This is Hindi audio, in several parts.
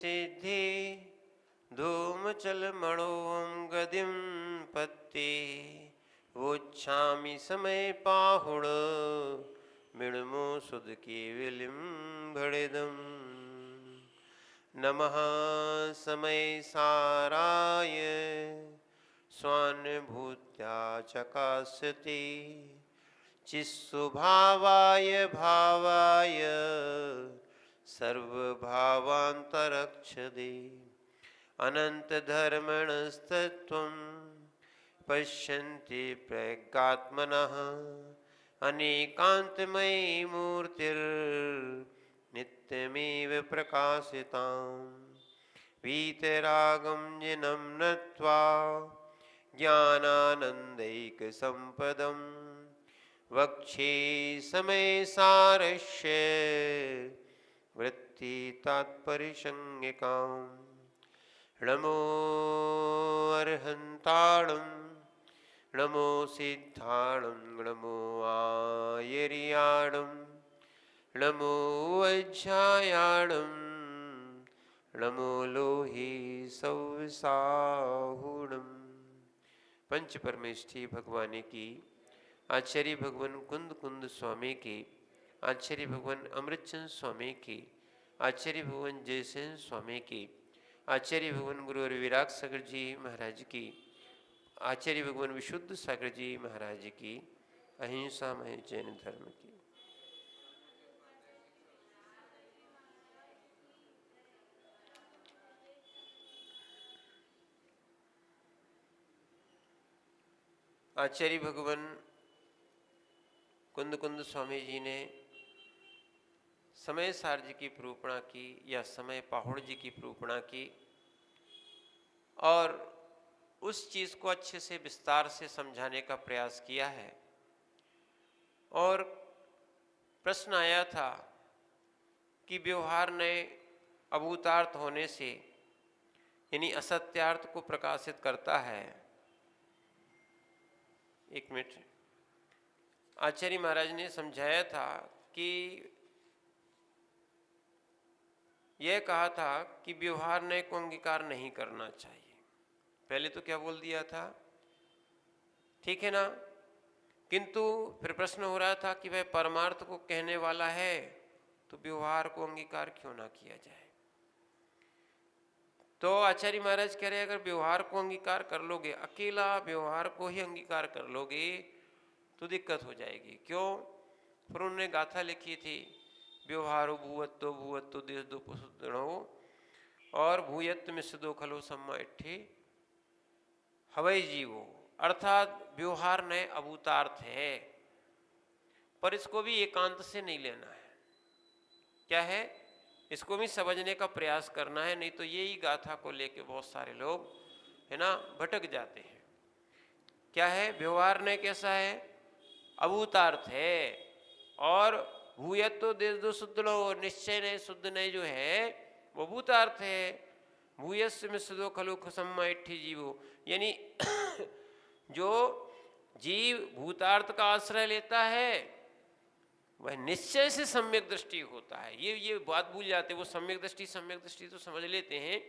सिद्धि धूमचलमणोऽहं गतिं पत्ते वोच्छामि समय पाहुण मिणमो सुदकेवलिं भणिदम् नमः समय साराय स्वानुभूत्या चकास्यति चित्स्वभावाय भावाय सर्वभावान्तरक्षदे अनन्तधर्मणस्तत्त्वं पश्यन्ति प्रज्ञात्मनः अनेकान्तमयी मूर्तिर्नित्यमेव प्रकाशिताम् वीतरागं जिनं नत्वा ज्ञानानन्दैकसम्पदम् वक्षे समयसारस्य वृत्ति तात्पर्यसंज्ञकाम् नमो अर्हन्ताणं नमो सिद्धाणं नमो आयर्याणं नमो वज्रायाणं नमो लोहि सौसाहुणम्। पंच परमेष्ठी भगवान की, आचार्य भगवान कुंद कुंद स्वामी की, आचार्य भगवान अमृतचंद स्वामी की, आचार्य भगवान जयसेन स्वामी की, आचार्य भगवान गुरु विराग सागर जी महाराज की, आचार्य भगवान विशुद्ध सागर जी महाराज की, अहिंसामय जैन धर्म की। आचार्य भगवान कुंद कुंद स्वामी जी ने समय सार जी की प्रूपणा की या समय पाहुड़ जी की प्रूपणा की और उस चीज को अच्छे से विस्तार से समझाने का प्रयास किया है। और प्रश्न आया था कि व्यवहार ने अभूतार्थ होने से यानी असत्यार्थ को प्रकाशित करता है। एक मिनट, आचार्य महाराज ने समझाया था कि यह कहा था कि व्यवहार नय को अंगीकार नहीं करना चाहिए। पहले तो क्या बोल दिया था, ठीक है ना, किंतु फिर प्रश्न हो रहा था कि वह परमार्थ को कहने वाला है तो व्यवहार को अंगीकार क्यों ना किया जाए। तो आचार्य महाराज कह रहे अगर व्यवहार को अंगीकार कर लोगे, अकेला व्यवहार को ही अंगीकार कर लोगे तो दिक्कत हो जाएगी। क्यों? फिर उन्होंने गाथा लिखी थी, व्यवहारो भूवत्तो भूवत्तो देश दो पुसुदणो और भूयत्त मिश्र दो खलो सम्मा इट्ठे हवई जीवो। अर्थात व्यवहार नए अभूतार्थ है, पर इसको भी एकांत से नहीं लेना है। क्या है? इसको भी समझने का प्रयास करना है, नहीं तो यही गाथा को लेके बहुत सारे लोग है ना भटक जाते हैं। क्या है? व्यवहार नए कैसा है? अभूतार्थ है। और भूयत्व देश दो शुद्ध लो, निश्चय नए शुद्ध नए जो है वो भूतार्थ है। भूयस्य में सुदो खलु सम्मा इट्ठी जीवो, यानी जो जीव भूतार्थ का आश्रय लेता है वह निश्चय से सम्यक दृष्टि होता है। ये बात भूल जाते, वो सम्यक दृष्टि तो समझ लेते हैं,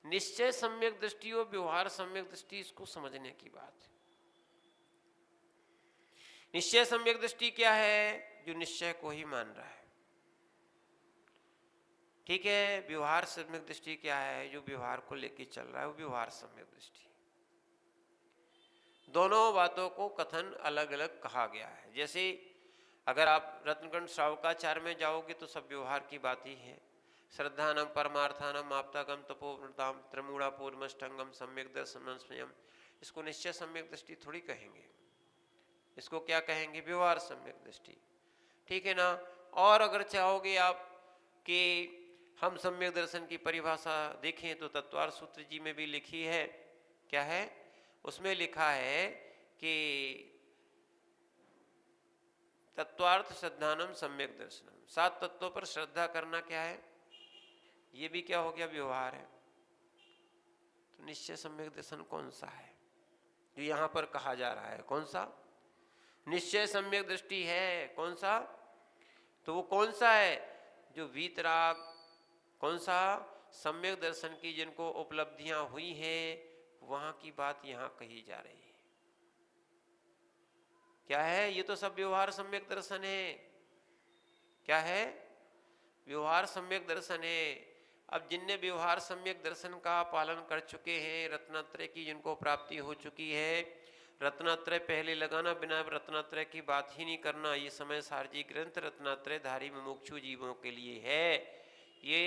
निश्चय सम्यक दृष्टि और व्यवहार सम्यक दृष्टि, इसको समझने की बात है। निश्चय सम्यक दृष्टि क्या है? जो निश्चय को ही मान रहा है, ठीक है। व्यवहार सम्यक दृष्टि क्या है? जो व्यवहार को लेके चल रहा है वो व्यवहार सम्यक दृष्टि। दोनों बातों को कथन अलग अलग कहा गया है। जैसे अगर आप रत्नखंड श्रावकाचार्य में जाओगे तो सब व्यवहार की बात ही है। श्रद्धानम परमार्थानम आप्तागम तपोव्रताम त्रिमूढ़ा पूर्वमष्टंगम सम्यक दर्शनम स्वयं, इसको निश्चय सम्यक दृष्टि थोड़ी कहेंगे, इसको क्या कहेंगे? व्यवहार सम्यक दृष्टि, ठीक है ना। और अगर चाहोगे आप कि हम सम्यक दर्शन की परिभाषा देखें तो तत्वार्थ सूत्र जी में भी लिखी है। क्या है? उसमें लिखा है कि तत्वार्थ श्रद्धानम सम्यक दर्शनम, 7 तत्वों पर श्रद्धा करना क्या है? ये भी क्या हो गया? व्यवहार है। तो निश्चय सम्यक दर्शन कौन सा है जो यहां पर कहा जा रहा है? कौन सा? निश्चय सम्यक दृष्टि है। कौन सा? तो वो कौन सा है? जो वीतराग, कौन सा? सम्यक दर्शन की जिनको उपलब्धियां हुई हैं, वहां की बात यहाँ कही जा रही है। क्या है? ये तो सब व्यवहार सम्यक दर्शन है। क्या है? व्यवहार सम्यक दर्शन है। अब जिनने व्यवहार सम्यक दर्शन का पालन कर चुके हैं, रत्नत्रय की जिनको प्राप्ति हो चुकी है, रत्नत्रय पहले लगाना, बिना रत्नत्रय की बात ही नहीं करना, ये समय सारजी ग्रंथ रत्नत्रय धारी मुमुक्षु जीवों के लिए है। ये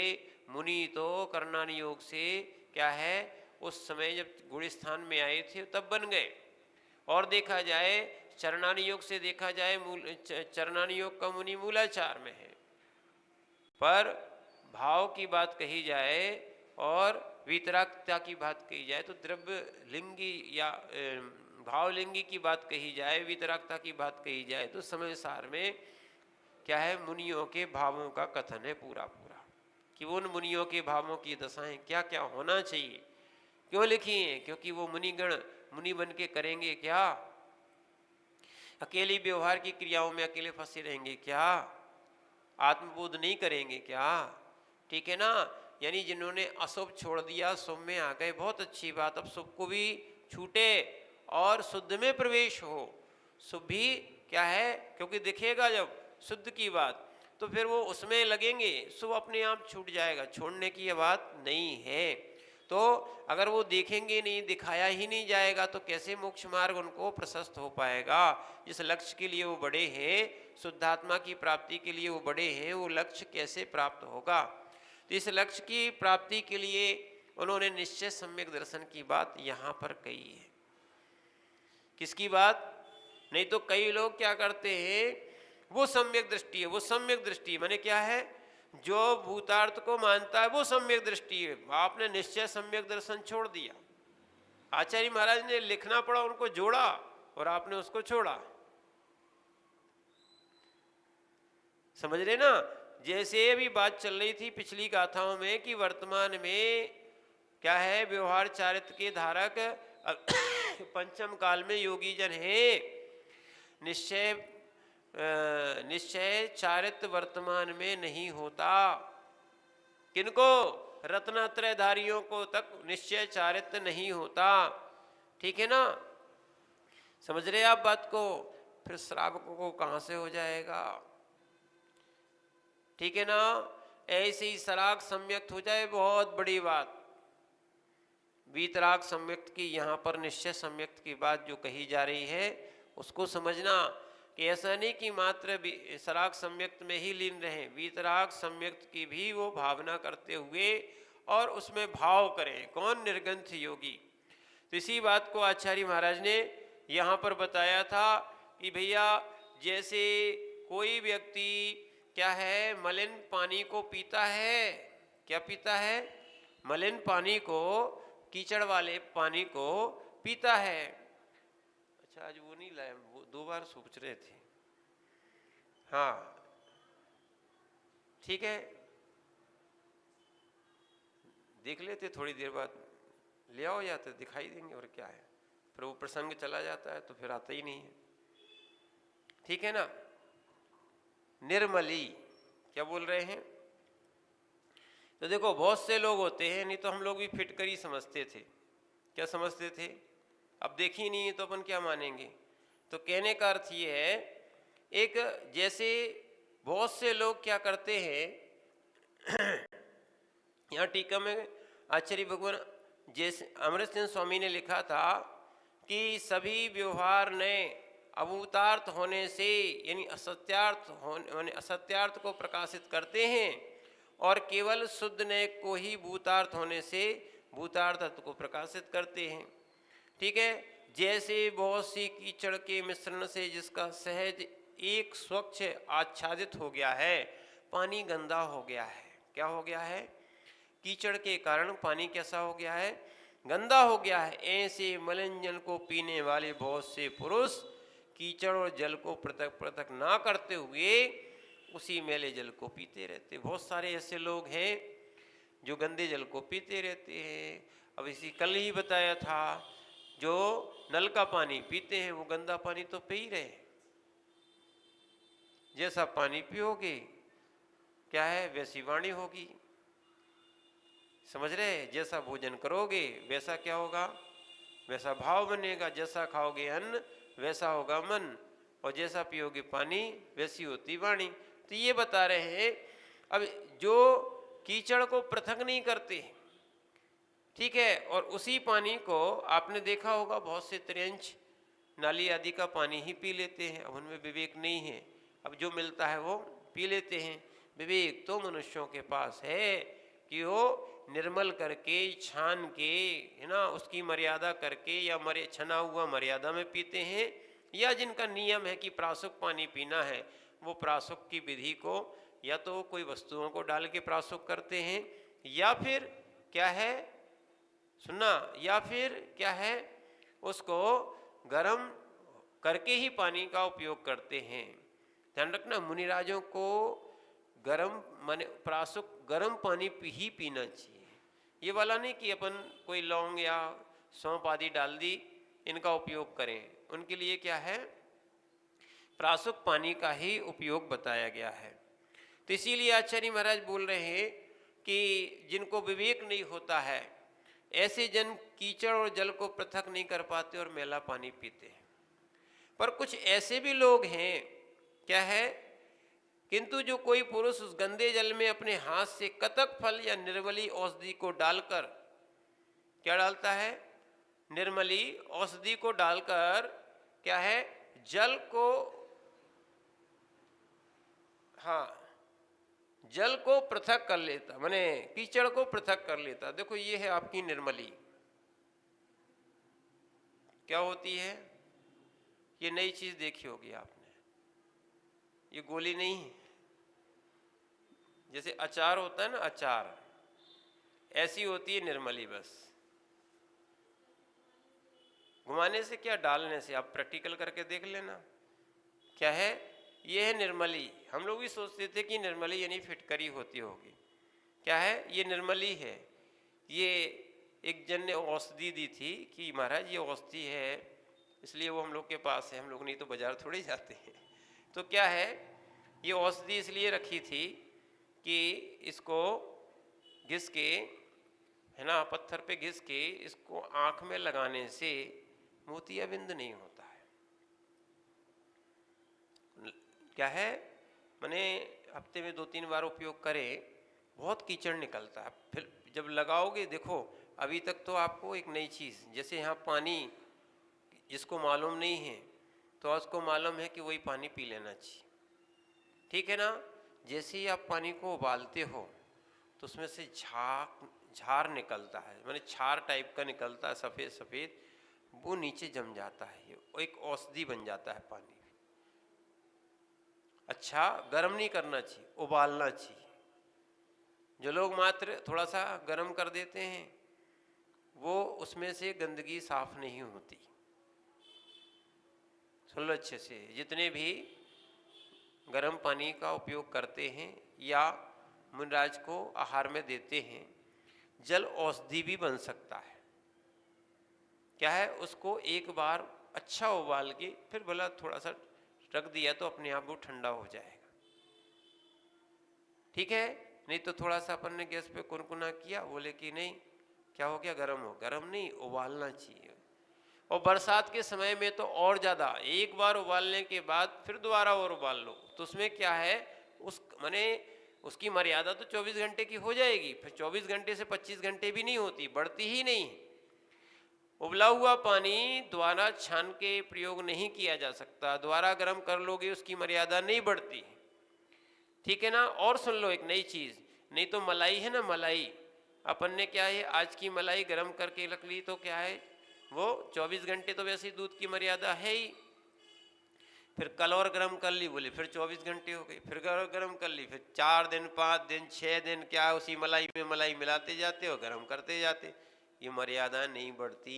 मुनि तो करणान योग से क्या है, उस समय जब गुड़ स्थान में आए थे तब बन गए। और देखा जाए चरणानी योग से देखा जाए, चरणानी योग का मुनि मूलाचार में है। पर भाव की बात कही जाए और वितरागता की बात कही जाए तो द्रव्य लिंगी या भावलिंगी की बात कही जाए, वितरागता की बात कही जाए तो समय सार में क्या है, मुनियों के भावों का कथन है पूरा पूरा, कि उन मुनियों के भावों की दशाएं क्या क्या होना चाहिए। क्यों लिखी हैं? क्योंकि वो मुनिगण मुनि बन के करेंगे क्या? अकेली व्यवहार की क्रियाओं में अकेले फंसे रहेंगे क्या? आत्मबोध नहीं करेंगे क्या? ठीक है ना। यानी जिन्होंने अशुभ छोड़ दिया, शुभ में आ गए, बहुत अच्छी बात। अब शुभ को भी छूटे और शुद्ध में प्रवेश हो। शुभ भी क्या है, क्योंकि दिखेगा जब शुद्ध की बात तो फिर वो उसमें लगेंगे, शुभ अपने आप छूट जाएगा, छोड़ने की बात नहीं है। तो अगर वो देखेंगे नहीं, दिखाया ही नहीं जाएगा तो कैसे मोक्ष मार्ग उनको प्रशस्त हो पाएगा? जिस लक्ष्य के लिए वो बड़े हैं, शुद्धात्मा की प्राप्ति के लिए वो बड़े हैं, वो लक्ष्य कैसे प्राप्त होगा? तो इस लक्ष्य की प्राप्ति के लिए उन्होंने निश्चय सम्यक दर्शन की बात यहाँ पर कही है। किसकी बात? नहीं तो कई लोग क्या करते हैं, वो सम्यक दृष्टि है, वो सम्यक दृष्टि माने क्या है, जो भूतार्थ को मानता है वो सम्यक दृष्टि है। आपने निश्चय सम्यक दर्शन छोड़ दिया। आचार्य महाराज ने लिखना पड़ा, उनको जोड़ा और आपने उसको छोड़ा। समझ रहे ना? जैसे अभी बात चल रही थी पिछली गाथाओं में कि वर्तमान में क्या है, व्यवहार चारित्र के धारक पंचम काल में योगी जन है। निश्चय चारित्र वर्तमान में नहीं होता। किनको? रत्नत्रयधारियों को तक निश्चय चारित्र नहीं होता। ठीक है ना? समझ रहे आप बात को? फिर श्रावकों को कहां से हो जाएगा? ठीक है ना? ऐसे ही सराग सम्यक्त हो जाए, बहुत बड़ी बात। वीतराग सम्यक्त की यहाँ पर निश्चय सम्यक्त की बात जो कही जा रही है उसको समझना, कि ऐसा नहीं कि मात्र सराग सम्यक्त में ही लीन रहें, वीतराग सम्यक्त की भी वो भावना करते हुए और उसमें भाव करें। कौन? निर्ग्रंथ योगी। तो इसी बात को आचार्य महाराज ने यहाँ पर बताया था कि भैया जैसे कोई व्यक्ति क्या है, मलिन पानी को पीता है। क्या पीता है? मलिन पानी को, कीचड़ वाले पानी को पीता है। अच्छा, आज वो नहीं लाया, वो 2 बार सोच रहे थे। हाँ ठीक है, देख लेते थोड़ी देर बाद, ले आओ या तो दिखाई देंगे, और क्या है। फिर वो प्रसंग चला जाता है तो फिर आता ही नहीं है। ठीक है ना? निर्मली क्या बोल रहे हैं? तो देखो बहुत से लोग होते हैं, नहीं तो हम लोग भी फिटकर ही समझते थे। क्या समझते थे? अब देखी नहीं है तो अपन क्या मानेंगे? तो कहने का अर्थ ये है, एक जैसे बहुत से लोग क्या करते हैं यहाँ टीका में आचार्य भगवान जैसे अमृत सिंह स्वामी ने लिखा था कि सभी व्यवहार नए अभूतार्थ होने से, यानी असत्यार्थ को प्रकाशित करते हैं, और केवल शुद्ध नए को ही भूतार्थ होने से भूतार्थ को प्रकाशित करते हैं। ठीक है? जैसे बहुत सी कीचड़ के मिश्रण से जिसका सहज एक स्वच्छ आच्छादित हो गया है, पानी गंदा हो गया है। क्या हो गया है? कीचड़ के कारण पानी कैसा हो गया है? गंदा हो गया है। ऐसे मलिन जल को पीने वाले बहुत से पुरुष कीचड़ और जल को पृथक पृथक ना करते हुए उसी मैले जल को पीते रहते। बहुत सारे ऐसे लोग हैं जो गंदे जल को पीते रहते हैं। अब इसी कल ही बताया था, जो नल का पानी पीते हैं वो गंदा पानी तो पी ही रहे। जैसा पानी पियोगे क्या है, वैसी वाणी होगी। समझ रहे? जैसा भोजन करोगे वैसा क्या होगा, वैसा भाव बनेगा। जैसा खाओगे अन्न वैसा होगा मन, और जैसा पियोगे पानी वैसी होती वाणी। तो ये बता रहे हैं। अब जो कीचड़ को पृथक नहीं करते, ठीक है, और उसी पानी को आपने देखा होगा बहुत से त्रियंच नाली आदि का पानी ही पी लेते हैं। अब उनमें विवेक नहीं है, अब जो मिलता है वो पी लेते हैं। विवेक तो मनुष्यों के पास है कि वो निर्मल करके, छान के, है ना, उसकी मर्यादा करके, या छना हुआ मर्यादा में पीते हैं, या जिनका नियम है कि प्रासुक पानी पीना है, वो प्रासुक की विधि को या तो कोई वस्तुओं को डाल के प्रासुक करते हैं, या फिर क्या है, सुनना, या फिर क्या है, उसको गर्म करके ही पानी का उपयोग करते हैं। ध्यान रखना, मुनिराजों को गर्म माने प्रासुक गर्म पानी ही पीना चाहिए। ये वाला नहीं कि अपन कोई लौंग या सौंफ आदि डाल दी इनका उपयोग करें। उनके लिए क्या है, प्रासुक पानी का ही उपयोग बताया गया है। तो इसीलिए आचार्य महाराज बोल रहे हैं कि जिनको विवेक नहीं होता है, ऐसे जन कीचड़ और जल को पृथक नहीं कर पाते और मैला पानी पीते हैं। पर कुछ ऐसे भी लोग हैं, क्या है, किंतु जो कोई पुरुष उस गंदे जल में अपने हाथ से कतक फल या निर्मली औषधि को डालकर, क्या डालता है, निर्मली औषधि को डालकर, क्या है, जल को, हाँ, जल को पृथक कर लेता, माने कीचड़ को पृथक कर लेता। देखो ये है आपकी निर्मली, क्या होती है, ये नई चीज देखी होगी आपने, ये गोली नहीं है। जैसे अचार होता है ना, अचार, ऐसी होती है निर्मली। बस घुमाने से क्या, डालने से, आप प्रैक्टिकल करके देख लेना। क्या है, ये है निर्मली। हम लोग भी सोचते थे कि निर्मली यानी फिटकरी होती होगी। क्या है, ये निर्मली है। ये एक जन ने औषधि दी थी कि महाराज ये औषधि है, इसलिए वो हम लोग के पास है, हम लोग नहीं तो बाजार थोड़े जाते हैं। तो क्या है, ये औषधि इसलिए रखी थी कि इसको घिस के, है ना, पत्थर पे घिस के इसको आंख में लगाने से मोतियाबिंद नहीं होता है। क्या है, मैंने हफ्ते में 2-3 बार उपयोग करें, बहुत कीचड़ निकलता है। फिर जब लगाओगे, देखो अभी तक तो आपको एक नई चीज़, जैसे यहाँ पानी जिसको मालूम नहीं है तो उसको मालूम है कि वही पानी पी लेना चाहिए, ठीक है ना। जैसे ही आप पानी को उबालते हो तो उसमें से झार निकलता है, माने छार टाइप का निकलता है, सफ़ेद सफ़ेद, वो नीचे जम जाता है, ये एक औषधि बन जाता है पानी। अच्छा, गर्म नहीं करना चाहिए, उबालना चाहिए। जो लोग मात्र थोड़ा सा गर्म कर देते हैं, वो उसमें से गंदगी साफ नहीं होती। सुन लो अच्छे से, जितने भी गर्म पानी का उपयोग करते हैं या मुनिराज को आहार में देते हैं, जल औषधि भी बन सकता है। क्या है, उसको एक बार अच्छा उबाल के फिर भला थोड़ा सा रख दिया तो अपने आप वो ठंडा हो जाएगा, ठीक है। नहीं तो थोड़ा सा अपन ने गैस पे कुनकुना किया, बोले कि नहीं क्या हो गया, गर्म हो, गर्म नहीं, उबालना चाहिए। और बरसात के समय में तो और ज़्यादा, एक बार उबालने के बाद फिर दोबारा और उबाल लो तो उसमें क्या है, उस माने उसकी मर्यादा तो 24 घंटे की हो जाएगी, फिर 24 घंटे से 25 घंटे भी नहीं होती, बढ़ती ही नहीं। उबला हुआ पानी दोबारा छान के प्रयोग नहीं किया जा सकता, दोबारा गर्म कर लोगे उसकी मर्यादा नहीं बढ़ती, ठीक है ना। और सुन लो एक नई चीज़, नहीं तो मलाई है ना, मलाई अपन ने क्या है, आज की मलाई गर्म करके रख ली तो क्या है, वो 24 घंटे तो वैसे ही दूध की मर्यादा है ही, फिर कल और गर्म कर ली, बोले फिर 24 घंटे हो गई, फिर गर्म कर ली, फिर 4 दिन 5 दिन 6 दिन, क्या उसी मलाई में मलाई मिलाते जाते हो, गर्म करते जाते, ये मर्यादा नहीं बढ़ती।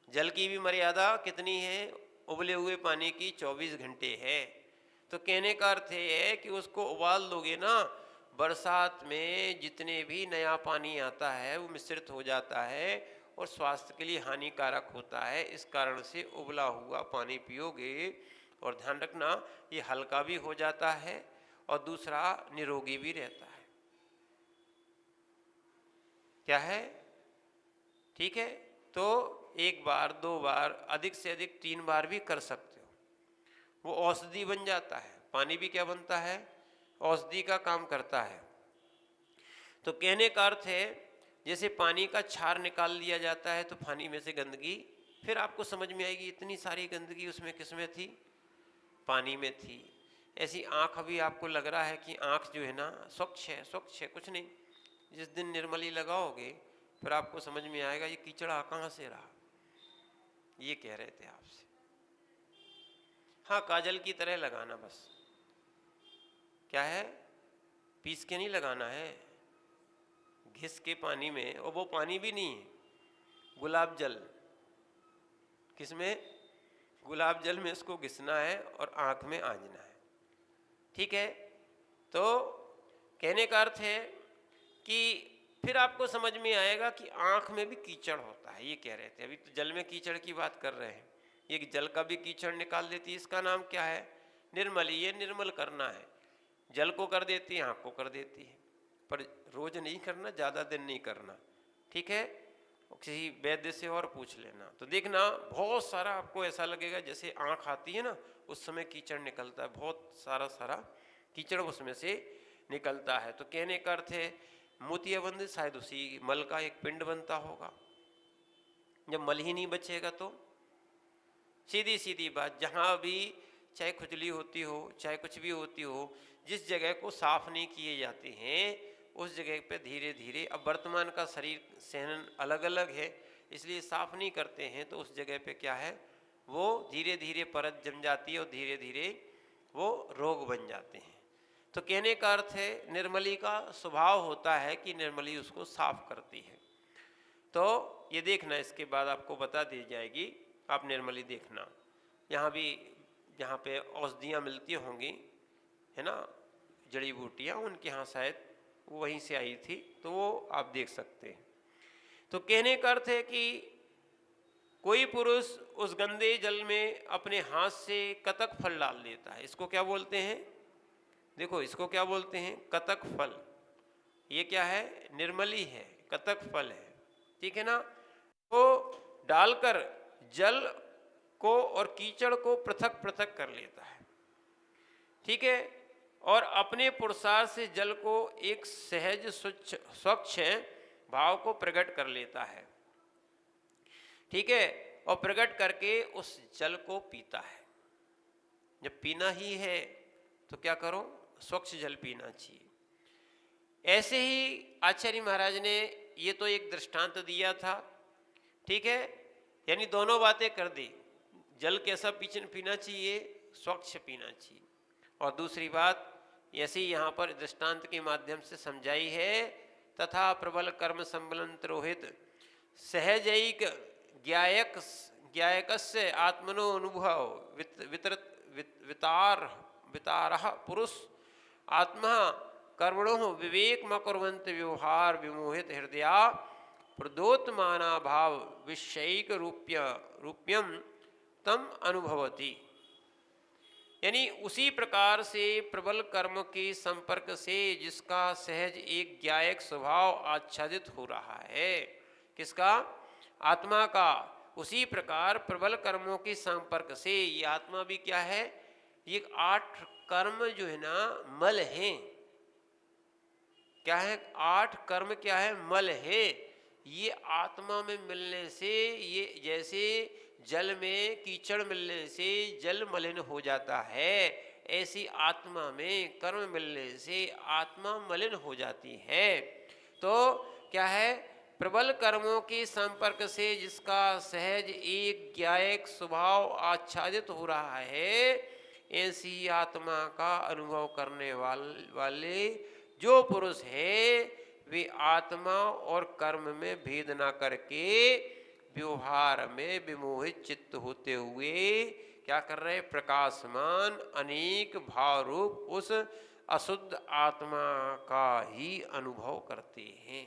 जल की भी मर्यादा कितनी है, उबले हुए पानी की 24 घंटे है। तो कहने का अर्थ है कि उसको उबाल दोगे ना, बरसात में जितने भी नया पानी आता है वो मिश्रित हो जाता है और स्वास्थ्य के लिए हानिकारक होता है। इस कारण से उबला हुआ पानी पियोगे, और ध्यान रखना ये हल्का भी हो जाता है और दूसरा निरोगी भी रहता है। क्या है, ठीक है। तो एक बार, दो बार, अधिक से अधिक 3 बार भी कर सकते हो, वो औषधि बन जाता है। पानी भी क्या बनता है, औषधि का काम करता है। तो कहने का अर्थ है, जैसे पानी का क्षार निकाल दिया जाता है तो पानी में से गंदगी फिर आपको समझ में आएगी, इतनी सारी गंदगी उसमें किसमें थी, पानी में थी। ऐसी आँख अभी आपको लग रहा है कि आँख जो है ना स्वच्छ है, स्वच्छ है, कुछ नहीं। जिस दिन निर्मली लगाओगे फिर आपको समझ में आएगा ये कीचड़ा कहाँ से रहा। ये कह रहे थे आपसे। हाँ, काजल की तरह लगाना बस। क्या है, पीस के नहीं लगाना है, घिस के पानी में। और वो पानी भी नहीं है, गुलाब जल। किसमें, गुलाब जल में इसको घिसना है और आँख में आंजना है, ठीक है। तो कहने का अर्थ है कि फिर आपको समझ में आएगा कि आँख में भी कीचड़ होता है। ये कह रहे थे, अभी तो जल में कीचड़ की बात कर रहे हैं। ये जल का भी कीचड़ निकाल देती है, इसका नाम क्या है, निर्मली। ये निर्मल करना है, जल को कर देती है, आँख को कर देती है। पर रोज नहीं करना, ज़्यादा दिन नहीं करना, ठीक है। किसी वैद्य से और पूछ लेना। तो देखना बहुत सारा आपको ऐसा लगेगा जैसे आँख आती है ना, उस समय कीचड़ निकलता है, बहुत सारा सारा कीचड़ उसमें से निकलता है। तो कहने का अर्थ है मोतियाबंद शायद उसी मल का एक पिंड बनता होगा। जब मल ही नहीं बचेगा तो सीधी सीधी बात, जहाँ भी चाहे खुजली होती हो, चाहे कुछ भी होती हो, जिस जगह को साफ नहीं किए जाते हैं उस जगह पे धीरे धीरे, अब वर्तमान का शरीर सहन अलग अलग है इसलिए साफ नहीं करते हैं, तो उस जगह पे क्या है, वो धीरे धीरे परत जम जाती है और धीरे धीरे वो रोग बन जाते हैं। तो कहने का अर्थ है निर्मली का स्वभाव होता है कि निर्मली उसको साफ करती है। तो ये देखना, इसके बाद आपको बता दी जाएगी, आप निर्मली देखना। यहाँ भी जहाँ पे औषधियाँ मिलती होंगी, है ना, जड़ी बूटियाँ, उनके यहाँ शायद वो वहीं से आई थी, तो वो आप देख सकते हैं। तो कहने का अर्थ है कि कोई पुरुष उस गंदे जल में अपने हाथ से कतक फल डाल देता है। इसको क्या बोलते हैं, देखो इसको क्या बोलते हैं, कतक फल। ये क्या है, निर्मली है, कतक फल है, ठीक है ना। तो डालकर जल को और कीचड़ को पृथक पृथक कर लेता है, ठीक है। और अपने पुरुषार्थ से जल को एक सहज स्वच्छ भाव को प्रकट कर लेता है, ठीक है। और प्रकट करके उस जल को पीता है। जब पीना ही है तो क्या करो, स्वच्छ जल पीना चाहिए। ऐसे ही आचार्य महाराज ने ये तो एक दृष्टांत दिया था, ठीक है, यानी दोनों बातें कर दी। जल कैसा पीना चाहिए, स्वच्छ पीना चाहिए। और दूसरी बात ऐसे ही यहाँ पर दृष्टांत के माध्यम से समझाई है, तथा प्रबल कर्म संबलन रोहित सहजैक ज्ञायकस्य आत्मनो अनुभव वितार पुरुष आत्मा कर्मणो विवेक मकुर्वन्त व्यवहार विमोहित हृदया प्रदोत्माना भाव विषयिक रूप्यम तम अनुभवती। यानी उसी प्रकार से प्रबल कर्म के संपर्क से जिसका सहज एक ज्ञायक स्वभाव आच्छादित हो रहा है, किसका, आत्मा का, उसी प्रकार प्रबल कर्मों के संपर्क से ये आत्मा भी क्या है, ये 8 कर्म जो है ना मल हैं। क्या है, 8 कर्म क्या है, मल है। ये आत्मा में मिलने से, ये जैसे जल में कीचड़ मिलने से जल मलिन हो जाता है, ऐसी आत्मा में कर्म मिलने से आत्मा मलिन हो जाती है। तो क्या है, प्रबल कर्मों के संपर्क से जिसका सहज एक ज्ञायक स्वभाव आच्छादित हो रहा है, ऐसी आत्मा का अनुभव करने वाले जो पुरुष है वे आत्मा और कर्म में भेद ना करके व्यवहार में विमोहित चित्त होते हुए क्या कर रहे, प्रकाशमान अनेक भाव रूप उस अशुद्ध आत्मा का ही अनुभव करते हैं।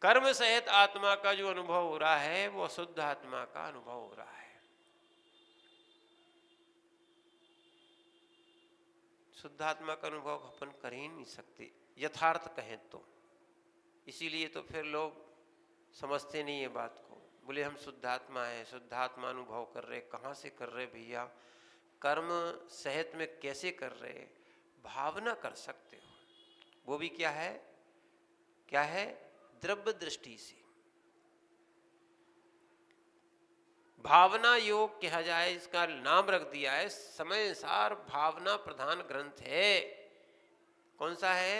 कर्म सहित आत्मा का जो अनुभव हो रहा है वो अशुद्ध आत्मा का अनुभव हो रहा है। शुद्ध आत्मा का अनुभव अपन कर ही नहीं सकते, यथार्थ कहें तो। इसीलिए तो फिर लोग समझते नहीं है बात को। बोले हम शुद्धात्मा हैं, शुद्धात्मा अनुभव कर रहे, कहाँ से कर रहे भैया? कर्म सहित में कैसे कर रहे? भावना कर सकते हो, वो भी क्या है, क्या है? द्रव्य दृष्टि से। भावना योग कहा जाए, इसका नाम रख दिया है। समय सार भावना प्रधान ग्रंथ है। कौन सा है?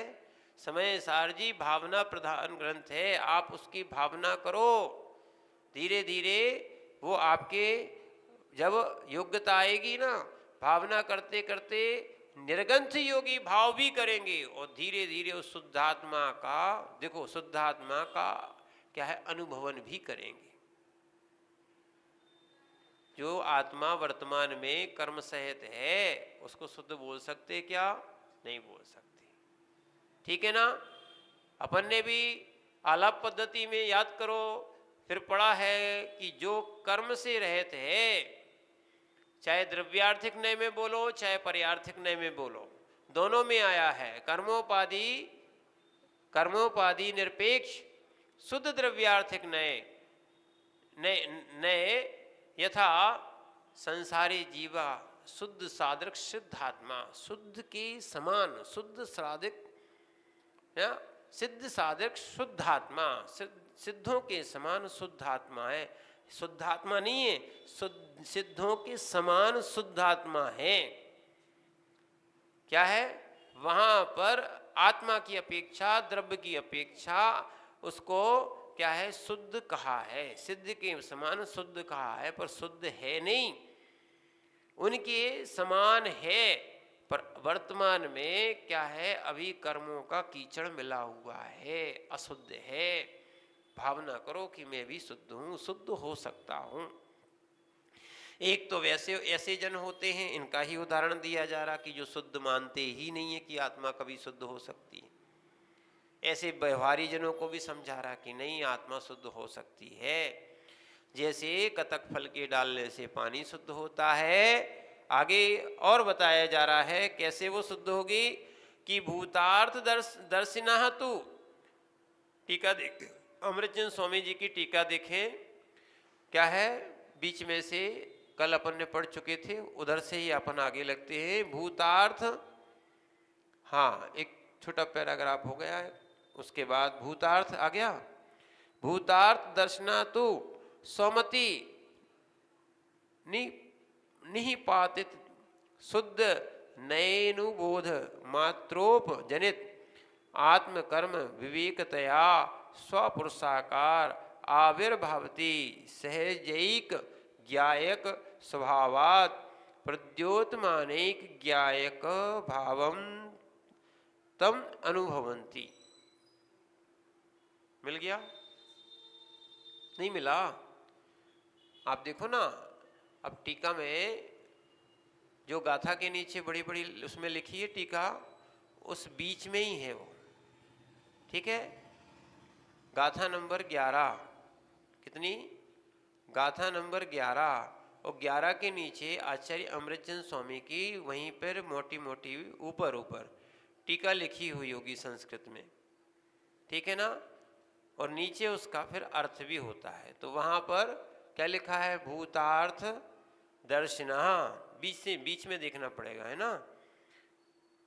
समय सार जी भावना प्रधान ग्रंथ है। आप उसकी भावना करो, धीरे धीरे वो आपके जब योग्यता आएगी ना, भावना करते करते निर्गंथ योगी भाव भी करेंगे और धीरे धीरे उस शुद्धात्मा का, देखो शुद्धात्मा का क्या है, अनुभवन भी करेंगे। जो आत्मा वर्तमान में कर्म सहित है उसको शुद्ध बोल सकते क्या? नहीं बोल सकते। ठीक है ना? अपन ने भी आलाप पद्धति में याद करो, फिर पढ़ा है कि जो कर्म से रहित है, चाहे द्रव्यार्थिक नय में बोलो चाहे पर्यार्थिक नय में बोलो, दोनों में आया है। कर्मोपाधि, कर्मोपाधि निरपेक्ष शुद्ध द्रव्यार्थिक नय नय यथा संसारी जीवा शुद्ध सादृक सिद्धात्मा, शुद्ध के समान शुद्ध सादृक या सिद्ध साधक शुद्धात्मा, सिद्धों के समान शुद्धात्मा है। शुद्धात्मा नहीं है, सिद्धों के समान शुद्धात्मा है। क्या है? वहां पर आत्मा की अपेक्षा, द्रव्य की अपेक्षा उसको क्या है, शुद्ध कहा है। सिद्ध के समान शुद्ध कहा है, पर शुद्ध है नहीं, उनके समान है। पर वर्तमान में क्या है, अभी कर्मों का कीचड़ मिला हुआ है, अशुद्ध है। भावना करो कि मैं भी शुद्ध हूं, शुद्ध हो सकता हूं। एक तो वैसे ऐसे जन होते हैं, इनका ही उदाहरण दिया जा रहा कि जो शुद्ध मानते ही नहीं है कि आत्मा कभी शुद्ध हो सकती है। ऐसे व्यवहारी जनों को भी समझा रहा कि नहीं, आत्मा शुद्ध हो सकती है। जैसे कतक फल के डालने से पानी शुद्ध होता है, आगे और बताया जा रहा है कैसे वो शुद्ध होगी कि भूतार्थ दर्शिना तू। टीका देख, अमृतचंद स्वामी जी की टीका देखें, क्या है, बीच में से कल अपन ने पढ़ चुके थे, उधर से ही अपन आगे लगते हैं। भूतार्थ, हाँ एक छोटा पैराग्राफ हो गया है, उसके बाद भूतार्थ आ गया। भूतार्थ दर्शना तू सौमति निहिपातित शुद्ध नयनुबोध मात्रोप जनित आत्मकर्म विवेकतया स्वपुरुषाकार आविर्भवती सहजैक ज्ञायक स्वभावात् प्रद्योतमानैक ज्ञायक भावम तम अनुभवन्ति। मिल गया? नहीं मिला? आप देखो ना, अब टीका में जो गाथा के नीचे बड़ी बड़ी उसमें लिखी है टीका, उस बीच में ही है वो। ठीक है, गाथा नंबर 11, कितनी? गाथा नंबर 11, और 11 के नीचे आचार्य अमृतचंद स्वामी की वहीं पर मोटी मोटी ऊपर ऊपर टीका लिखी हुई होगी संस्कृत में। ठीक है ना? और नीचे उसका फिर अर्थ भी होता है। तो वहां पर क्या लिखा है? भूतार्थ दर्शना। बीच में देखना पड़ेगा, है ना?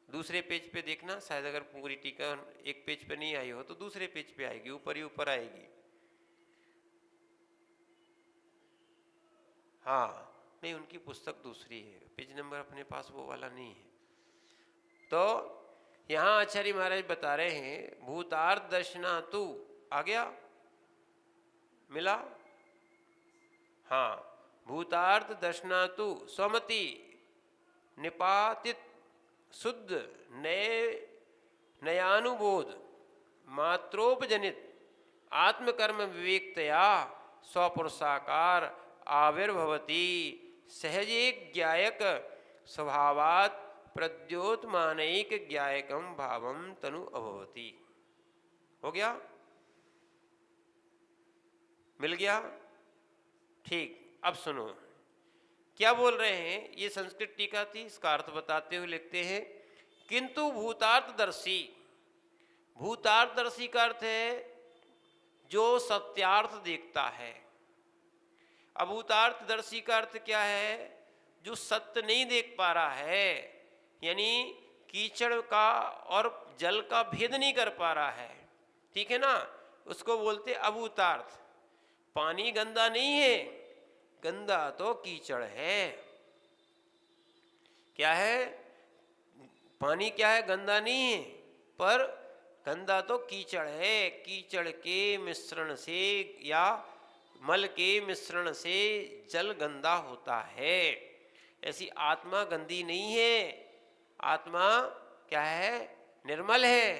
दूसरे पेज पे देखना, शायद अगर पूरी टीका एक पेज पे नहीं आई हो तो दूसरे पेज पे आएगी, ऊपर ही ऊपर आएगी। हाँ, नहीं उनकी पुस्तक दूसरी है, पेज नंबर अपने पास वो वाला नहीं है। तो यहाँ आचार्य महाराज बता रहे हैं भूतार्थ दर्शना तू, आ गया? मिला? हाँ, भूतार्थ दर्शनातु स्वमति निपातित शुद्ध नयानुबोध मात्रोपजनित आत्मकर्म विवेकतया स्वपुरुषाकार आविर्भवती सहजेक ज्ञायक स्वभावात् प्रद्योतमानैक ज्ञायकम भावम तनु अभवती। हो गया? मिल गया? ठीक। अब सुनो क्या बोल रहे हैं। ये संस्कृत टीका थी, इसका अर्थ बताते हुए लिखते हैं, किंतु भूतार्थदर्शी भूतार्थदर्शी का अर्थ है जो सत्यार्थ देखता है। अभूतार्थदर्शी का अर्थ क्या है? जो सत्य नहीं देख पा रहा है, यानी कीचड़ का और जल का भेद नहीं कर पा रहा है, ठीक है ना, उसको बोलते अभूतार्थ। पानी गंदा नहीं है, गंदा तो कीचड़ है। क्या है? पानी क्या है? गंदा नहीं है, पर गंदा तो कीचड़ है। कीचड़ के मिश्रण से या मल के मिश्रण से जल गंदा होता है। ऐसी आत्मा गंदी नहीं है, आत्मा क्या है? निर्मल है,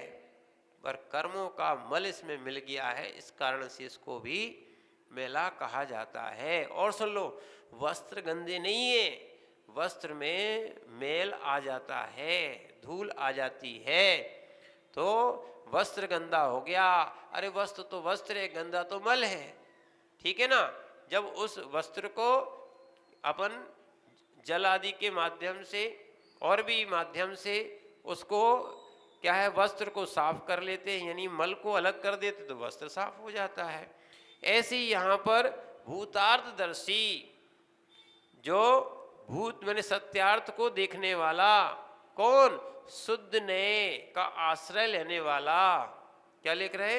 पर कर्मों का मल इसमें मिल गया है, इस कारण से इसको भी मैला कहा जाता है। और सुन लो, वस्त्र गंदे नहीं है, वस्त्र में मैल आ जाता है, धूल आ जाती है, तो वस्त्र गंदा हो गया। अरे वस्त्र तो वस्त्र है, गंदा तो मल है, ठीक है ना। जब उस वस्त्र को अपन जल आदि के माध्यम से और भी माध्यम से उसको क्या है, वस्त्र को साफ कर लेते हैं, यानी मल को अलग कर देते, तो वस्त्र साफ हो जाता है। ऐसे ही यहाँ पर भूतार्थदर्शी, जो भूत मैंने सत्यार्थ को देखने वाला, कौन? शुद्ध नए का आश्रय लेने वाला। क्या लिख रहे?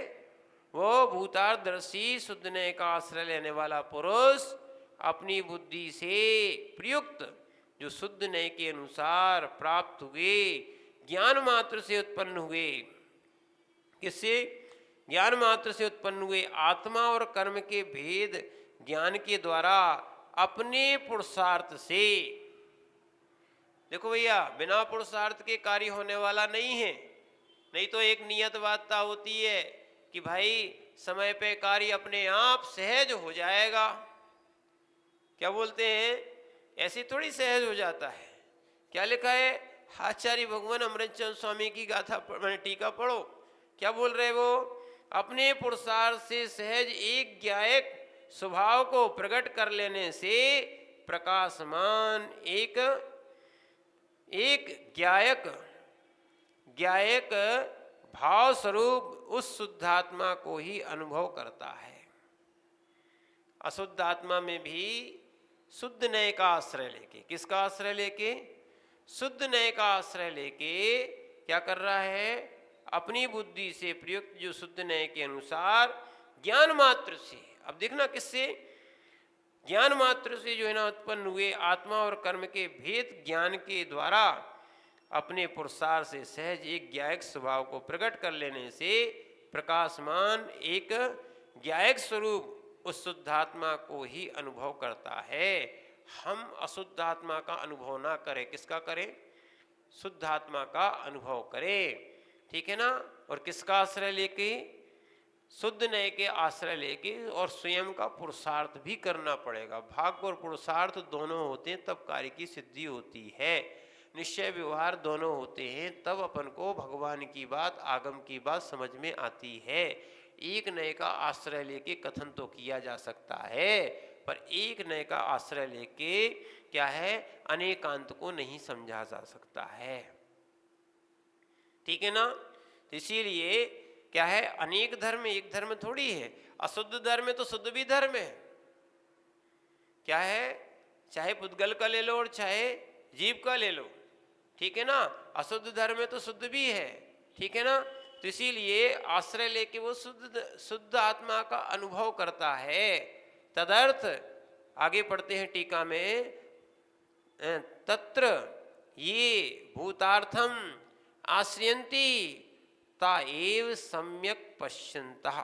वो भूतार्थदर्शी शुद्ध नए का आश्रय लेने वाला पुरुष अपनी बुद्धि से प्रयुक्त, जो शुद्ध नए के अनुसार प्राप्त हुए, ज्ञान मात्र से उत्पन्न हुए। किससे? ज्ञान मात्र से उत्पन्न हुए आत्मा और कर्म के भेद ज्ञान के द्वारा अपने पुरुषार्थ से। देखो भैया, बिना पुरुषार्थ के कार्य होने वाला नहीं है। नहीं तो एक नियत बातता होती है कि भाई समय पे कार्य अपने आप सहज हो जाएगा। क्या बोलते हैं? ऐसे थोड़ी सहज हो जाता है। क्या लिखा है? आचार्य भगवान अमृतचंद स्वामी की गाथा मैंने टीका पढ़ो, क्या बोल रहे वो? अपने पुरुषार्थ से सहज एक ज्ञायक स्वभाव को प्रकट कर लेने से प्रकाशमान एक ज्ञायक भाव स्वरूप उस शुद्धात्मा को ही अनुभव करता है। अशुद्ध आत्मा में भी शुद्ध नए का आश्रय लेके, किसका आश्रय लेके? शुद्ध नए का आश्रय लेके क्या कर रहा है? अपनी बुद्धि से प्रयुक्त जो शुद्ध नए के अनुसार ज्ञान मात्र से, अब देखना किससे? ज्ञान मात्र से जो है ना उत्पन्न हुए आत्मा और कर्म के भेद ज्ञान के द्वारा अपने पुरुषार्थ से सहज एक ज्ञायक स्वभाव को प्रकट कर लेने से प्रकाशमान एक ज्ञायक स्वरूप उस शुद्धात्मा को ही अनुभव करता है। हम अशुद्ध आत्मा का अनुभव ना करें, किसका करें? शुद्ध आत्मा का अनुभव करें, ठीक है ना। और किसका आश्रय लेके? शुद्ध नए के आश्रय लेके, और स्वयं का पुरुषार्थ भी करना पड़ेगा। भाग्य और पुरुषार्थ दोनों होते हैं तब कार्य की सिद्धि होती है। निश्चय व्यवहार दोनों होते हैं तब अपन को भगवान की बात, आगम की बात समझ में आती है। एक नए का आश्रय लेके कथन तो किया जा सकता है, पर एक नए का आश्रय लेके क्या है, अनेकांत को नहीं समझा जा सकता है, ठीक है ना। तो इसीलिए क्या है, अनेक धर्म एक धर्म थोड़ी है। अशुद्ध धर्म है तो शुद्ध भी धर्म है। क्या है, चाहे पुद्गल का ले लो और चाहे जीव का ले लो, ठीक है ना। अशुद्ध धर्म है तो शुद्ध भी है, ठीक है ना। तो इसीलिए आश्रय लेके वो शुद्ध आत्मा का अनुभव करता है। तदर्थ आगे पढ़ते हैं टीका में, तत्र ये भूतार्थम आश्रयन्ति ता एव सम्यक पश्यन्तः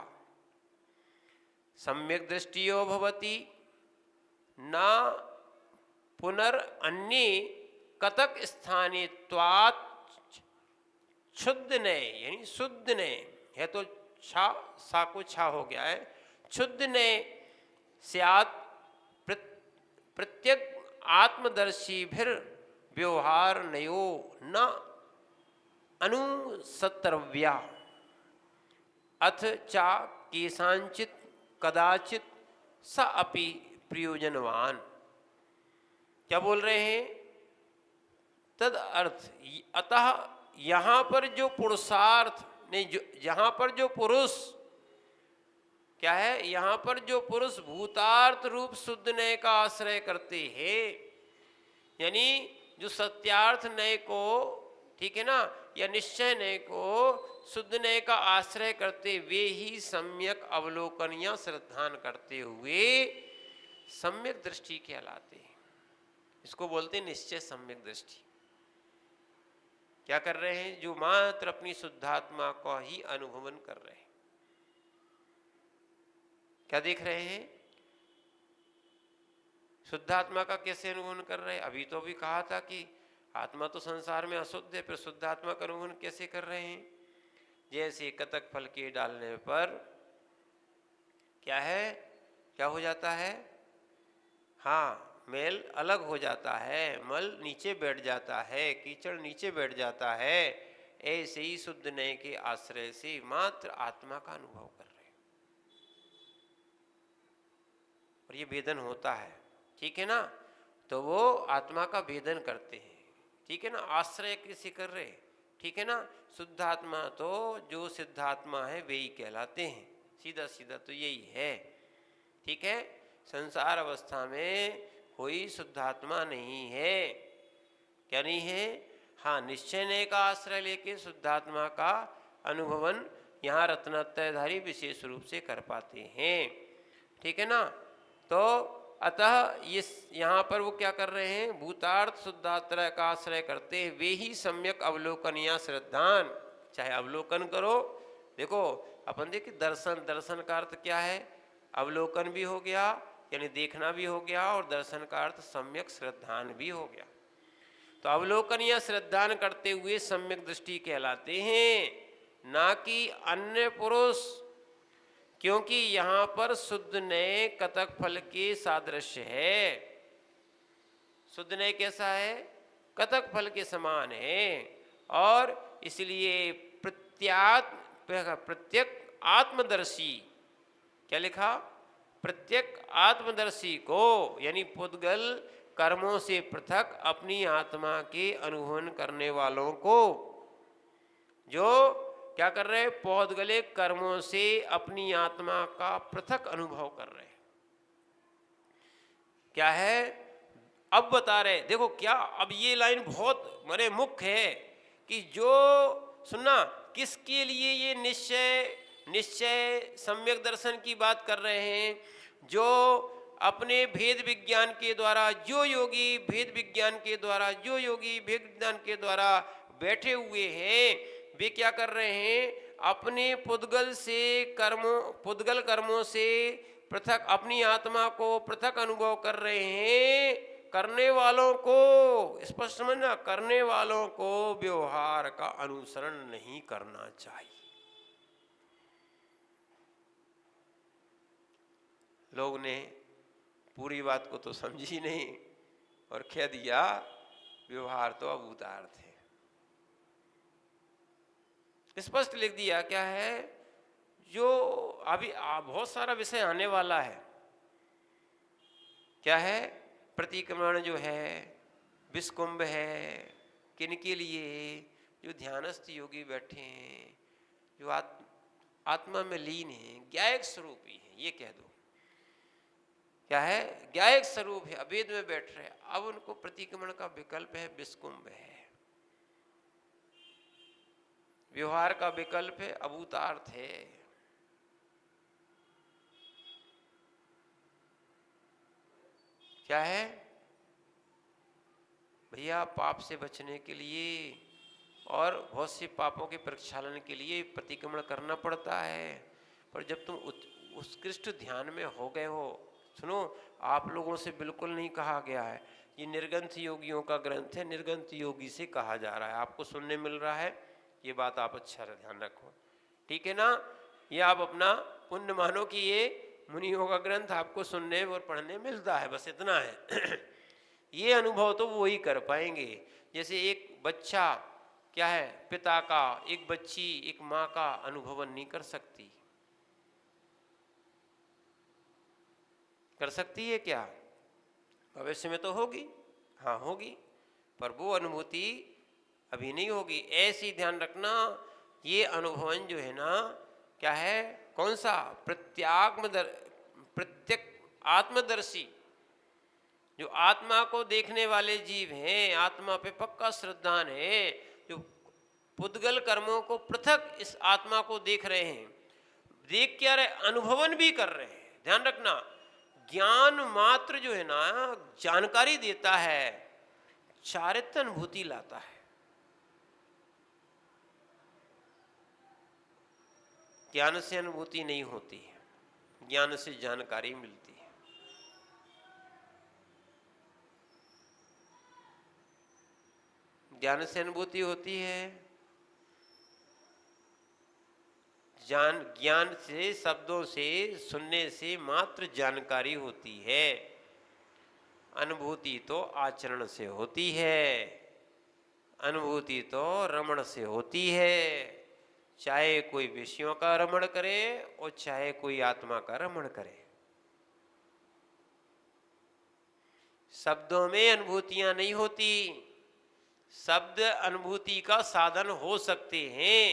सम्यक दृष्टियो भवति न पुनरन्ये कतक स्थाने त्वात् क्षुद्ध नए, यानी शुद्ध नए है तो छा, सा को छा हो गया है, क्षुद्ध नए स्यात् प्रत्यक आत्मदर्शी भीर व्यवहार नयो न अनुसतर्व्या अथ चा केशांचित कदाचित स अपि प्रयोजनवान। क्या बोल रहे हैं? तद अर्थ, अतः यहाँ पर जो पुरुषार्थ नहीं, जो यहाँ पर जो पुरुष क्या है, यहाँ पर जो पुरुष भूतार्थ रूप शुद्ध नय का आश्रय करते हैं, यानी जो सत्यार्थ नय को, ठीक है ना, या निश्चय नय को शुद्ध नय का आश्रय करते वे ही सम्यक अवलोकन या श्रद्धान करते हुए सम्यक दृष्टि कहलाते हैं। इसको बोलते हैं निश्चय सम्यक दृष्टि। क्या कर रहे हैं? जो मात्र अपनी शुद्धात्मा को ही अनुभवन कर रहे हैं। क्या देख रहे हैं? शुद्धात्मा का कैसे अनुभवन कर रहे हैं? अभी तो भी कहा था कि आत्मा तो संसार में अशुद्ध है, फिर शुद्धात्मा का अनुभवन कैसे कर रहे हैं? जैसे कतक फल के डालने पर क्या है, क्या हो जाता है? हाँ, मैल अलग हो जाता है, मल नीचे बैठ जाता है, कीचड़ नीचे बैठ जाता है। ऐसे ही शुद्ध नय के आश्रय से मात्र आत्मा का अनुभव कर रहे हैं, और ये भेदन होता है, ठीक है ना। तो वो आत्मा का भेदन करते हैं, ठीक है ना। आश्रय किसे कर रहे, ठीक है ना। शुद्धात्मा तो जो सिद्धात्मा है वे ही कहलाते हैं, सीधा सीधा तो यही है, ठीक है। संसार अवस्था में कोई शुद्धात्मा नहीं है। क्या नहीं है? हाँ, निश्चय नय का आश्रय लेके शुद्धात्मा का अनुभवन यहाँ रत्नत्रयधारी विशेष रूप से कर पाते हैं, ठीक है ना। तो अतः ये यहाँ पर वो क्या कर रहे हैं? भूतार्थ शुद्धात्रय का आश्रय करते वे ही सम्यक अवलोकन या श्रद्धान, चाहे अवलोकन करो। देखो अपन देखिए, दर्शन, दर्शन का अर्थ क्या है? अवलोकन भी हो गया, यानी देखना भी हो गया, और दर्शन का अर्थ सम्यक श्रद्धान भी हो गया। तो अवलोकन या श्रद्धान करते हुए सम्यक दृष्टि कहलाते हैं, ना कि अन्य पुरुष, क्योंकि यहाँ पर शुद्ध नय कतक फल के सादृश्य है। शुद्ध नय कैसा है? कतक फल के समान है, और इसलिए प्रत्यक आत्मदर्शी, क्या लिखा? प्रत्येक आत्मदर्शी को, यानी पुद्गल कर्मों से पृथक अपनी आत्मा के अनुभवन करने वालों को, जो क्या कर रहे हैं? पौद्गलिक कर्मों से अपनी आत्मा का पृथक अनुभव कर रहे हैं। क्या है? अब बता रहे, देखो क्या, अब ये लाइन बहुत बड़े मुख्य है कि जो सुनना, किसके लिए ये निश्चय सम्यक दर्शन की बात कर रहे हैं? जो अपने भेद विज्ञान के द्वारा, जो योगी भेद विज्ञान के द्वारा, जो योगी भेद विज्ञान के द्वारा बैठे हुए हैं, वे क्या कर रहे हैं? अपने पुद्गल कर्मों से पृथक अपनी आत्मा को पृथक अनुभव कर रहे हैं। करने वालों को, स्पष्ट समझना, करने वालों को व्यवहार का अनुसरण नहीं करना चाहिए। लोग ने पूरी बात को तो समझी नहीं और कह दिया व्यवहार तो अभूतार्थ है। स्पष्ट लिख दिया। क्या है? जो अभी बहुत सारा विषय आने वाला है, क्या है? प्रतिक्रमण जो है, विषकुंभ है, किनके लिए? जो ध्यानस्थ योगी बैठे हैं, जो आत्मा में लीन है, ज्ञायक स्वरूपी है, ये कह दो। क्या है? ज्ञायक स्वरूप है, अभेद में बैठ रहे। अब उनको प्रतिक्रमण का विकल्प है, विषकुंभ है। व्यवहार का विकल्प है, अभूतार्थ है। क्या है भैया? पाप से बचने के लिए और बहुत से पापों के प्रक्षालन के लिए प्रतिक्रमण करना पड़ता है। पर जब तुम उत्कृष्ट ध्यान में हो गए हो, सुनो, आप लोगों से बिल्कुल नहीं कहा गया है, ये निर्ग्रंथ योगियों का ग्रंथ है, निर्ग्रंथ योगी से कहा जा रहा है, आपको सुनने मिल रहा है। ये बात आप अच्छा ध्यान रखो, ठीक है ना। ये आप अपना पुण्य मानो कि ये मुनियों का ग्रंथ आपको सुनने और पढ़ने मिलता है, बस इतना है। ये अनुभव तो वो ही कर पाएंगे। जैसे एक बच्चा, क्या है, पिता का, एक बच्ची एक माँ का अनुभवन नहीं कर सकती। कर सकती है क्या? भविष्य में तो होगी, हाँ होगी, पर वो अनुभूति अभी नहीं होगी। ऐसी ध्यान रखना, ये अनुभवन जो है ना, क्या है, कौन सा, प्रत्यक आत्मदर्शी, जो आत्मा को देखने वाले जीव हैं, आत्मा पे पक्का श्रद्धान है, जो पुद्गल कर्मों को पृथक इस आत्मा को देख रहे हैं, देख क्या रहे, अनुभवन भी कर रहे हैं। ध्यान रखना, ज्ञान मात्र जो है ना, जानकारी देता है, चारित्र्य अनुभूति लाता है। ज्ञान से अनुभूति नहीं होती है, ज्ञान से जानकारी मिलती है। ज्ञान से अनुभूति होती है, ज्ञान से, शब्दों से, सुनने से मात्र जानकारी होती है। अनुभूति तो आचरण से होती है, अनुभूति तो रमण से होती है। चाहे कोई विषयों का रमण करे और चाहे कोई आत्मा का रमण करे, शब्दों में अनुभूतियां नहीं होती। शब्द अनुभूति का साधन हो सकते हैं,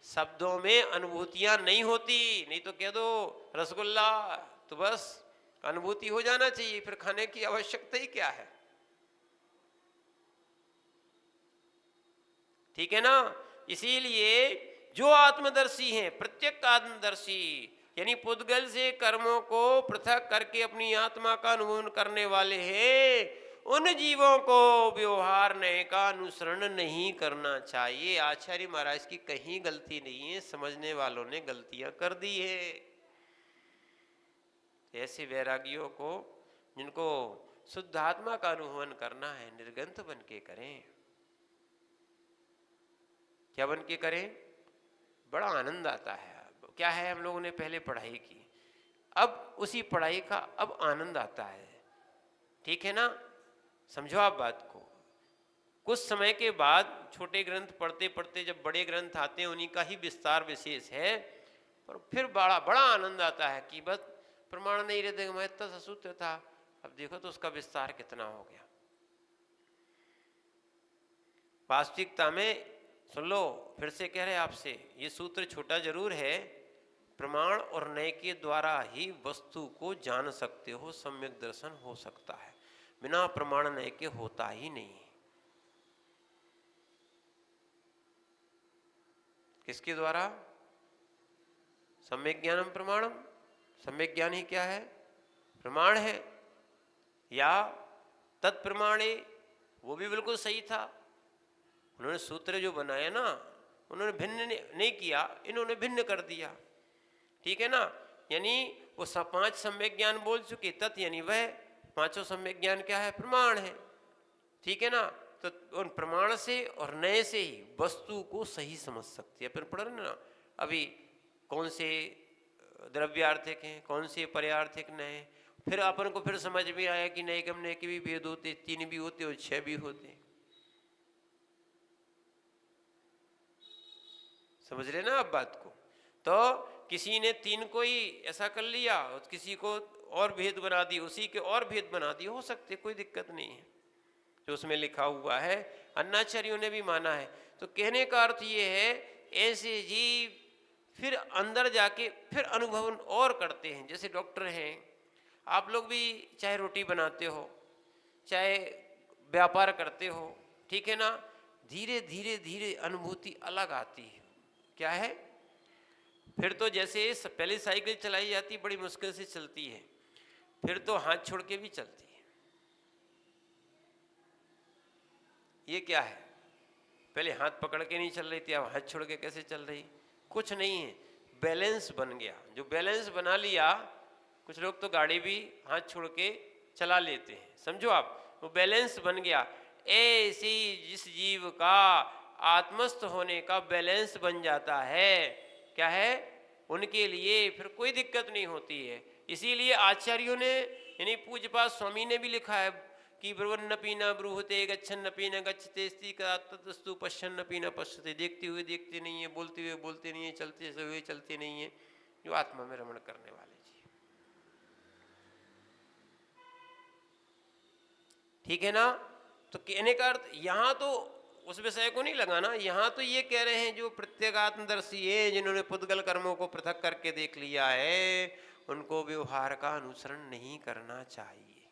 शब्दों में अनुभूतियां नहीं होती। नहीं तो कह दो रसगुल्ला, तो बस अनुभूति हो जाना चाहिए, फिर खाने की आवश्यकता ही क्या है। ठीक है ना। इसीलिए जो आत्मदर्शी हैं, प्रत्येक आत्मदर्शी, यानी पुद्गल से कर्मों को पृथक करके अपनी आत्मा का अनुभव करने वाले हैं, उन जीवों को व्यवहार नए का अनुसरण नहीं करना चाहिए। आचार्य महाराज की कहीं गलती नहीं है, समझने वालों ने गलतियां कर दी है। ऐसे वैरागियों को, जिनको शुद्ध आत्मा का अनुभवन करना है, निर्गंत बन के करें। क्या बन के करें? बड़ा आनंद आता है। क्या है, हम लोगों ने पहले पढ़ाई की, अब उसी पढ़ाई का अब आनंद आता है। ठीक है ना, समझो आप बात को। कुछ समय के बाद छोटे ग्रंथ पढ़ते पढ़ते जब बड़े ग्रंथ आते हैं, उन्हीं का ही विस्तार विशेष है, पर फिर बड़ा बड़ा आनंद आता है कि बस प्रमाण नहीं रहते, मैं इतना सा सूत्र था, अब देखो तो उसका विस्तार कितना हो गया। वास्तविकता में सुन लो, फिर से कह रहे आपसे, ये सूत्र छोटा जरूर है, प्रमाण और नय के द्वारा ही वस्तु को जान सकते हो, सम्यक दर्शन हो सकता है, बिना प्रमाण नय के होता ही नहीं। किसके द्वारा? सम्यक ज्ञानम प्रमाणम। सम्यक ज्ञान ही क्या है? प्रमाण है। या तत्प्रमाणे, वो भी बिल्कुल सही था। उन्होंने सूत्र जो बनाया ना, उन्होंने भिन्न नहीं किया, इन्होंने भिन्न कर दिया। ठीक है ना, यानी वो 5 सम्यक ज्ञान बोल चुके, तत् यानी वह 5 सम्यक ज्ञान क्या है? प्रमाण है। ठीक है ना, तो उन प्रमाण से और नए से ही वस्तु को सही समझ सकती है। फिर पढ़ रहे ना अभी, कौन से द्रव्यार्थिक हैं, कौन से पर्यार्थिक नए। फिर अपन को फिर समझ में आया कि नए कम नए के भी भेद होते, 3 भी होते और 6 भी होते। समझ रहे ना आप बात को। तो किसी ने 3 को ही ऐसा कर लिया और किसी को और भेद बना दी, उसी के और भेद बना दिए, हो सकते, कोई दिक्कत नहीं है, जो उसमें लिखा हुआ है अन्नाचार्यों ने भी माना है। तो कहने का अर्थ ये है, ऐसे जीव फिर अंदर जाके फिर अनुभव और करते हैं। जैसे डॉक्टर हैं, आप लोग भी चाहे रोटी बनाते हो, चाहे व्यापार करते हो, ठीक है ना, धीरे धीरे धीरे अनुभूति अलग आती है। क्या है? फिर तो जैसे पहले साइकिल चलाई जाती, बड़ी मुश्किल से चलती है, फिर तो हाथ छोड़ के भी चलती है। ये क्या है? पहले हाथ पकड़ के नहीं चल रही थी, अब हाथ छोड़ के कैसे चल रही? कुछ नहीं है, बैलेंस बन गया। जो बैलेंस बना लिया, कुछ लोग तो गाड़ी भी हाथ छोड़ के चला लेते हैं, समझो आप, वो बैलेंस बन गया। ऐसी जिस जीव का आत्मस्थ होने का बैलेंस बन जाता है, क्या है, उनके लिए फिर कोई दिक्कत नहीं होती है। इसीलिए आचार्यों ने, यानी पूज्यपाद स्वामी ने भी लिखा है कि ब्रुवन्नपि न ब्रूहते, गच्छन्नपि न गच्छते, ततस्तु पश्यन्नपि न पश्यते। देखते हुए देखते नहीं है, बोलते हुए बोलते नहीं है, चलते हुए चलते नहीं है, जो आत्मा में रमण करने वाले जी। ठीक है ना। तो कहने का अर्थ यहाँ तो उस विषय को नहीं लगाना। यहाँ तो ये कह रहे हैं जो प्रत्यगात्मदर्शी है, जिन्होंने पुद्गल कर्मों को पृथक करके देख लिया है, उनको व्यवहार का अनुसरण नहीं करना चाहिए।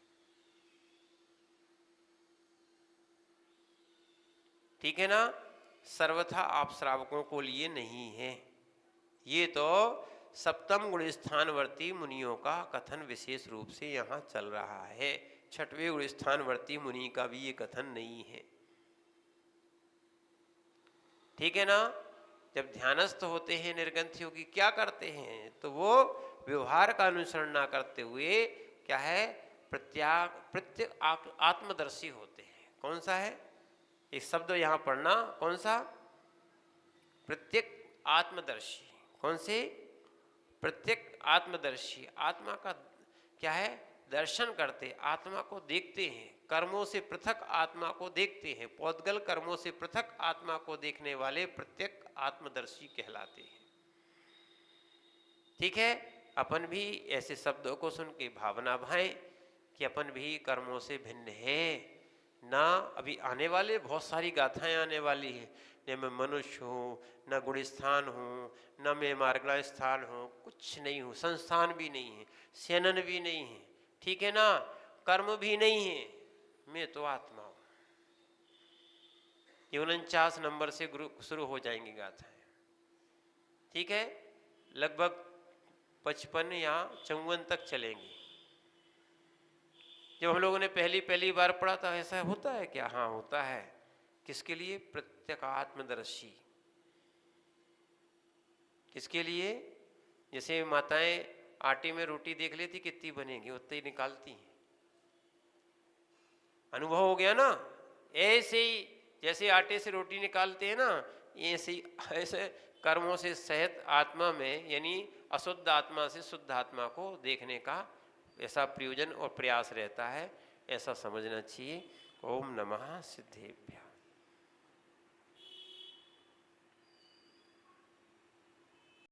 ठीक है ना? सर्वथा आप श्रावकों को लिए नहीं है। ये तो सप्तम गुण स्थानवर्ती मुनियों का कथन विशेष रूप से यहाँ चल रहा है। छठवें गुण स्थानवर्ती मुनि का भी ये कथन नहीं है। ठीक है ना? जब ध्यानस्थ होते हैं निर्ग्रंथ योगी क्या करते हैं, तो वो व्यवहार का अनुसरण ना करते हुए क्या है, प्रत्येक आत्मदर्शी होते हैं। कौन सा है एक शब्द यहाँ पढ़ना, कौन सा? प्रत्येक आत्मदर्शी। कौन से? प्रत्येक आत्मदर्शी। आत्मा का क्या है, दर्शन करते, आत्मा को देखते हैं, कर्मों से पृथक आत्मा को देखते हैं। पौद्गल कर्मों से पृथक आत्मा को देखने वाले प्रत्येक आत्मदर्शी कहलाते हैं। ठीक है? अपन भी ऐसे शब्दों को सुन के भावना भाएं कि अपन भी कर्मों से भिन्न हैं ना। अभी आने वाले बहुत सारी गाथाएं आने वाली है, न मैं मनुष्य हूँ, न गुणस्थान हूँ, न मैं मार्गला स्थान हूँ, कुछ नहीं हूँ, संस्थान भी नहीं है, सेनन भी नहीं है, ठीक है ना, कर्म भी नहीं है, मैं तो आत्मा हूँ। ये 49 नंबर से शुरू हो जाएंगी गाथाएं। ठीक है? लगभग 55 या 54 तक चलेंगी। जब हम लोगों ने पहली बार पढ़ा था, ऐसा होता है क्या? हाँ होता है। किसके लिए? प्रत्येगात्मदर्शी। किसके लिए? जैसे माताएं आटे में रोटी देख लेती कितनी बनेगी, उतनी ही निकालती हैं। अनुभव हो गया ना? ऐसे ही जैसे आटे से रोटी निकालते हैं ना, ऐसे कर्मों से सहित आत्मा में, यानी अशुद्ध आत्मा से शुद्ध आत्मा को देखने का ऐसा प्रयोजन और प्रयास रहता है। ऐसा समझना चाहिए। ओम नमः सिद्धेभ्यः।